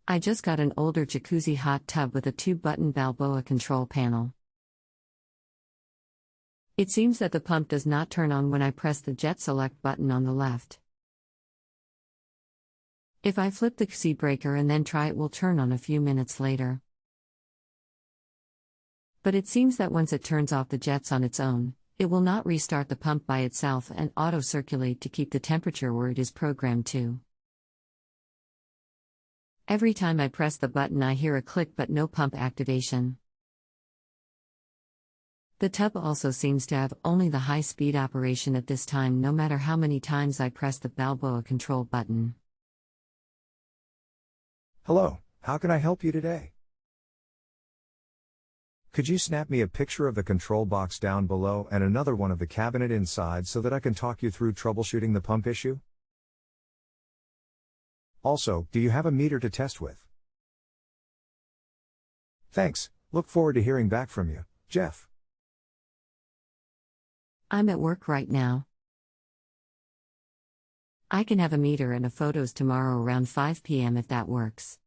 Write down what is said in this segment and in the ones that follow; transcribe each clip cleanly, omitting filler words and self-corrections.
I just got an older Jacuzzi hot tub with a 2-button balboa control panel. It seems that the pump does not turn on when I press the jet select button on the left. If I flip the gfci breaker and then try, it will turn on a few minutes later. But it seems that once it turns off the jets on its own, it will not restart the pump by itself and auto-circulate to keep the temperature where it is programmed to. Every time I press the button I hear a click but no pump activation. The tub also seems to have only the high-speed operation at this time no matter how many times I press the balboa control button. Hello, how can I help you today? Could you snap me a picture of the control box down below and another one of the cabinet inside so that I can talk you through troubleshooting the pump issue? Also, do you have a meter to test with? Thanks, look forward to hearing back from you, Jeff. I'm at work right now. I can have a meter and a photos tomorrow around 5 p.m. if that works.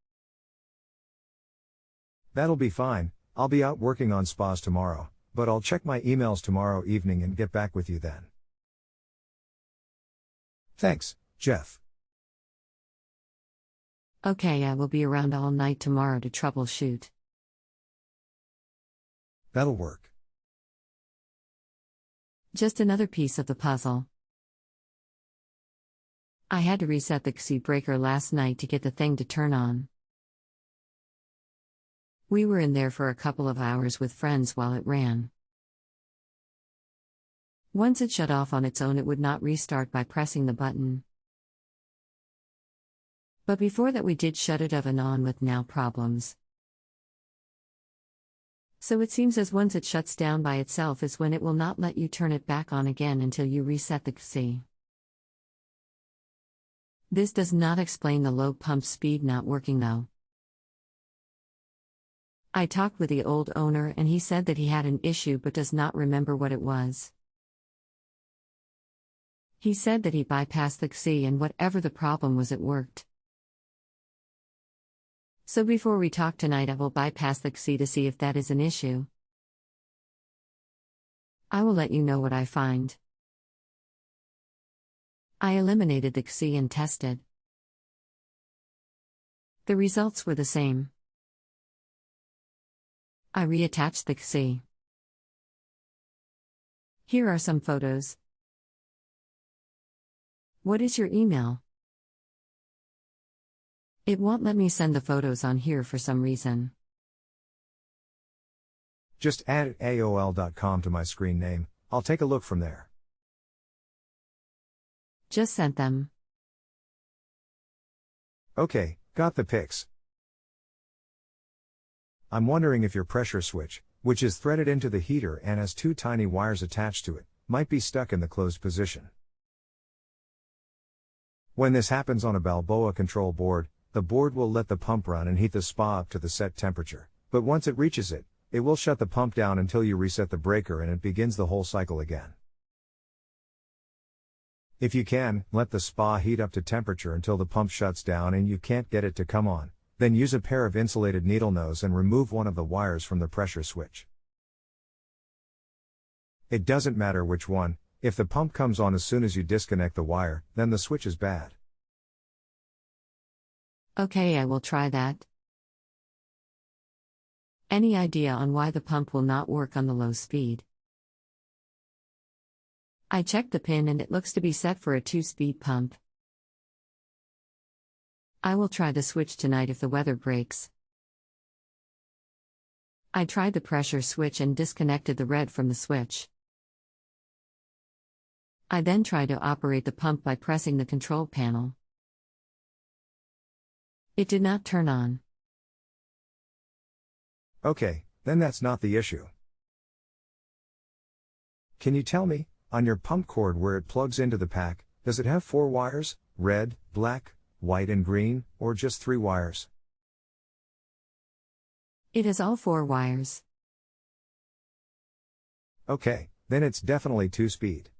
That'll be fine, I'll be out working on spas tomorrow, but I'll check my emails tomorrow evening and get back with you then. Thanks, Jeff. Okay, I will be around all night tomorrow to troubleshoot. That'll work. Just another piece of the puzzle. I had to reset the gfci breaker last night to get the thing to turn on. We were in there for a couple of hours with friends while it ran. Once it shut off on its own, it would not restart by pressing the button. But before that we did shut it off and on with no problems. So it seems as once it shuts down by itself is when it will not let you turn it back on again until you reset the gfci. This does not explain the low pump speed not working though. I talked with the old owner and he said that he had an issue but does not remember what it was. He said that he bypassed the gfci and whatever the problem was it worked. So before we talk tonight I will bypass the gfci to see if that is an issue. I will let you know what I find. I eliminated the gfci and tested. The results were the same. I reattached the gfci. Here are some photos. What is your email? It won't let me send the photos on here for some reason. Just add AOL.com to my screen name, I'll take a look from there. Just sent them. Okay, got the pics. I'm wondering if your pressure switch, which is threaded into the heater and has 2 tiny wires attached to it, might be stuck in the closed position. When this happens on a balboa control board, the board will let the pump run and heat the spa up to the set temperature, but once it reaches it, it will shut the pump down until you reset the breaker and it begins the whole cycle again. If you can, let the spa heat up to temperature until the pump shuts down and you can't get it to come on, then use a pair of insulated needle nose and remove one of the wires from the pressure switch. It doesn't matter which one, if the pump comes on as soon as you disconnect the wire, then the switch is bad. Okay, I will try that. Any idea on why the pump will not work on the low speed? I checked the pin and it looks to be set for a 2-speed pump. I will try the switch tonight if the weather breaks. I tried the pressure switch and disconnected the red from the switch. I then tried to operate the pump by pressing the control panel. It did not turn on. Okay, then that's not the issue. Can you tell me, on your pump cord where it plugs into the pack, does it have 4 wires, red, black, white and green, or just 3 wires? It has all 4 wires. Okay, then it's definitely 2-speed.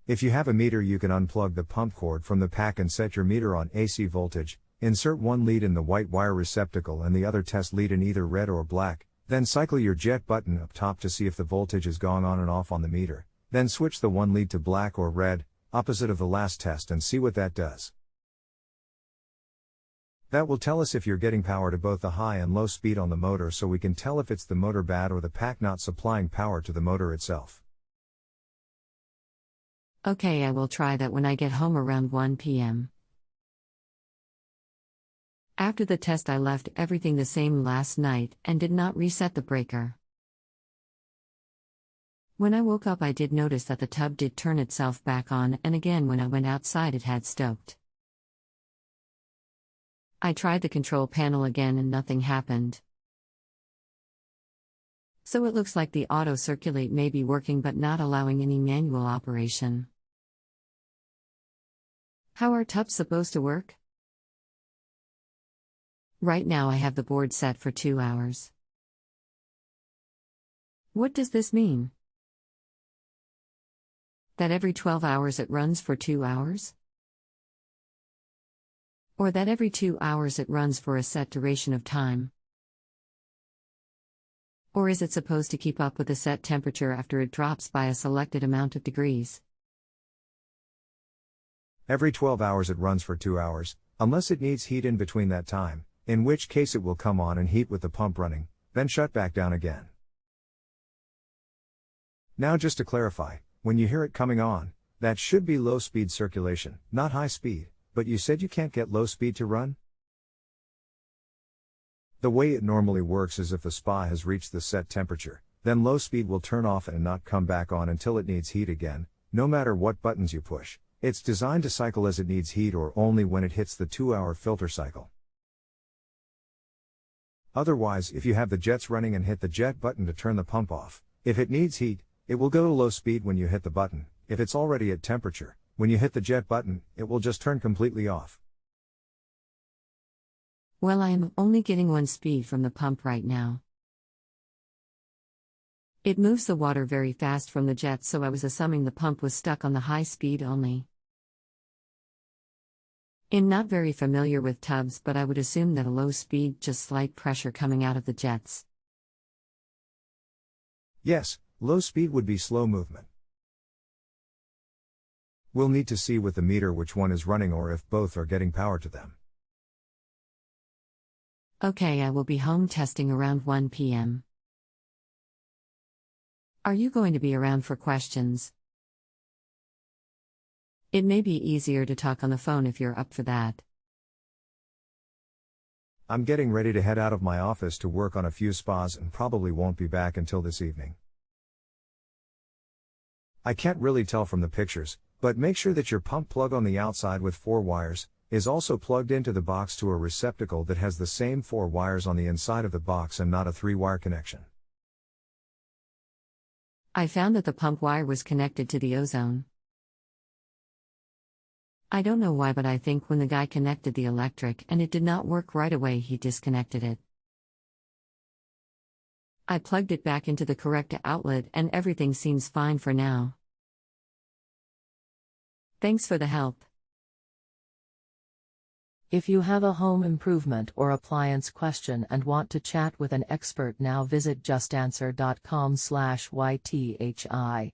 If you have a meter you can unplug the pump cord from the pack and set your meter on AC voltage, insert one lead in the white wire receptacle and the other test lead in either red or black, then cycle your jet button up top to see if the voltage is going on and off on the meter, then switch the one lead to black or red, opposite of the last test, and see what that does. That will tell us if you're getting power to both the high and low speed on the motor, so we can tell if it's the motor bad or the pack not supplying power to the motor itself. Okay, I will try that when I get home around 1 p.m. After the test, I left everything the same last night and did not reset the breaker. When I woke up, I did notice that the tub did turn itself back on, and again when I went outside it had stopped. I tried the control panel again and nothing happened. So it looks like the auto circulate may be working but not allowing any manual operation. How are tubs supposed to work? Right now I have the board set for 2 hours. What does this mean? That every 12 hours it runs for 2 hours? Or that every 2 hours it runs for a set duration of time? Or is it supposed to keep up with a set temperature after it drops by a selected amount of degrees? Every 12 hours it runs for 2 hours, unless it needs heat in between that time, in which case it will come on and heat with the pump running, then shut back down again. Now just to clarify, when you hear it coming on, that should be low speed circulation, not high speed, but you said you can't get low speed to run? The way it normally works is if the spa has reached the set temperature, then low speed will turn off and not come back on until it needs heat again, no matter what buttons you push. It's designed to cycle as it needs heat or only when it hits the 2-hour filter cycle. Otherwise, if you have the jets running and hit the jet button to turn the pump off, if it needs heat, it will go to low speed when you hit the button. If it's already at temperature, when you hit the jet button, it will just turn completely off. Well, I am only getting 1 speed from the pump right now. It moves the water very fast from the jets, so I was assuming the pump was stuck on the high speed only. I'm not very familiar with tubs, but I would assume that a low speed, just slight pressure coming out of the jets. Yes, low speed would be slow movement. We'll need to see with the meter which one is running or if both are getting power to them. Okay, I will be home testing around 1 p.m. Are you going to be around for questions? It may be easier to talk on the phone if you're up for that. I'm getting ready to head out of my office to work on a few spas and probably won't be back until this evening. I can't really tell from the pictures, but make sure that your pump plug on the outside with 4 wires is also plugged into the box to a receptacle that has the same 4 wires on the inside of the box and not a 3-wire connection. I found that the pump wire was connected to the ozone. I don't know why, but I think when the guy connected the electric and it did not work right away, he disconnected it. I plugged it back into the correct outlet and everything seems fine for now. Thanks for the help. If you have a home improvement or appliance question and want to chat with an expert now, visit JustAnswer.com/YTHI.